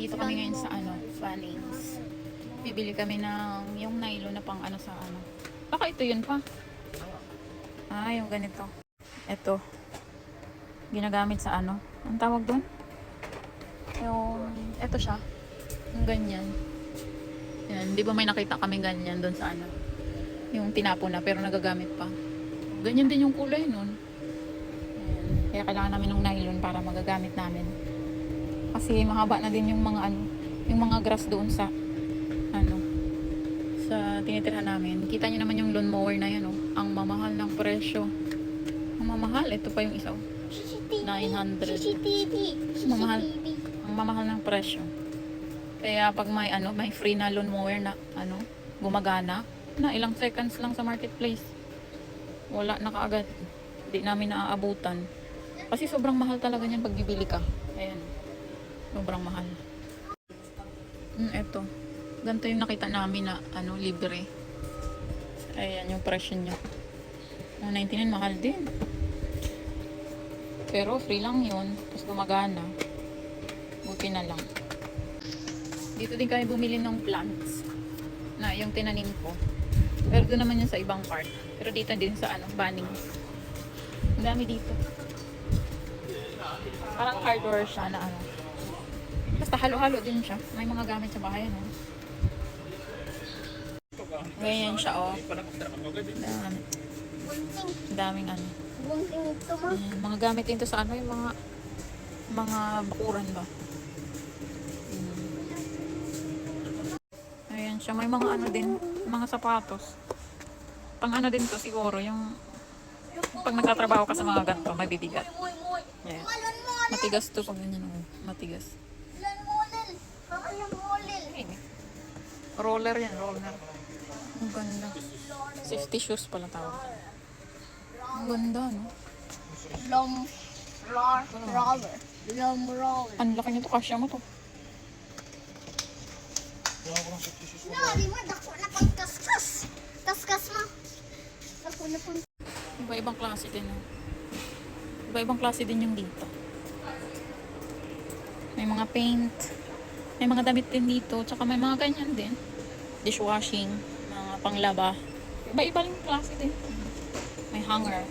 Dito kami ngayon sa ano, Bunnings. Bibili kami ng yung nylon na pang ano sa ano. Baka ito yun pa. Ah, yung ganito. Ito. Ginagamit sa ano. Ang tawag doon? Yung, ito siya. Yung ganyan. Yan. Di ba may nakita kami ganyan doon sa ano? Yung tinapo na pero nagagamit pa. Ganyan din yung kulay nun. Ayan. Kaya kailangan namin ng nylon para magagamit namin. Kasi mahaba na din yung mga ano, yung mga grass doon sa ano, sa tinitirhan namin. Kita niyo naman yung lawnmower na yan, oh. Ang mamahal ng presyo. Ang mamahal, ito pa yung isa, oh. 900. Mamahal. Ang mamahal ng presyo. Kaya pag may ano, may free na lawnmower na ano, gumagana, na ilang seconds lang sa marketplace. Wala na kaagad. Hindi namin naaabutan. Kasi sobrang mahal talaga niyan pag bibili ka. Ayan. Sobrang mahal. Eto. Ganito yung nakita namin na ano, libre. Ayan yung presyo niya. 99 mahal din. Pero free lang yun. Tapos gumagana. Buti na lang. Dito din kami bumili ng plants. Na yung tinanim ko. Pero doon naman yun sa ibang part. Pero dito din sa ano, Bunnings. Ang dami dito. Parang hardware siya na ano. Basta halo-halo din siya. May mga gamit sa bahay, no? Ganyan siya, oh. Daming ano. Ayan, mga gamit din to sa ano, yung mga bakuran ba. Ayan siya. May mga ano din, mga sapatos. Pang ano din to siguro, yung pag nagtatrabaho ka sa mga ganito, mabibigat. Ayan. Matigas to pag ganyan, oh. Matigas. Roller yan, roller. Ang ganda. Safety shoes pala tawag. Ang ganda, no? Roller. Ang laki nito, kasya mo to. Di mo, dako na pang kaskas. Kaskas mo. Dako na pang... Iba-ibang klase din, no? Iba-ibang klase din yung dito. May mga paint. May mga damit din dito. Tsaka may mga ganyan din. Dishwashing. Mga panglaba. Iba-iba yung klase din. May hanger.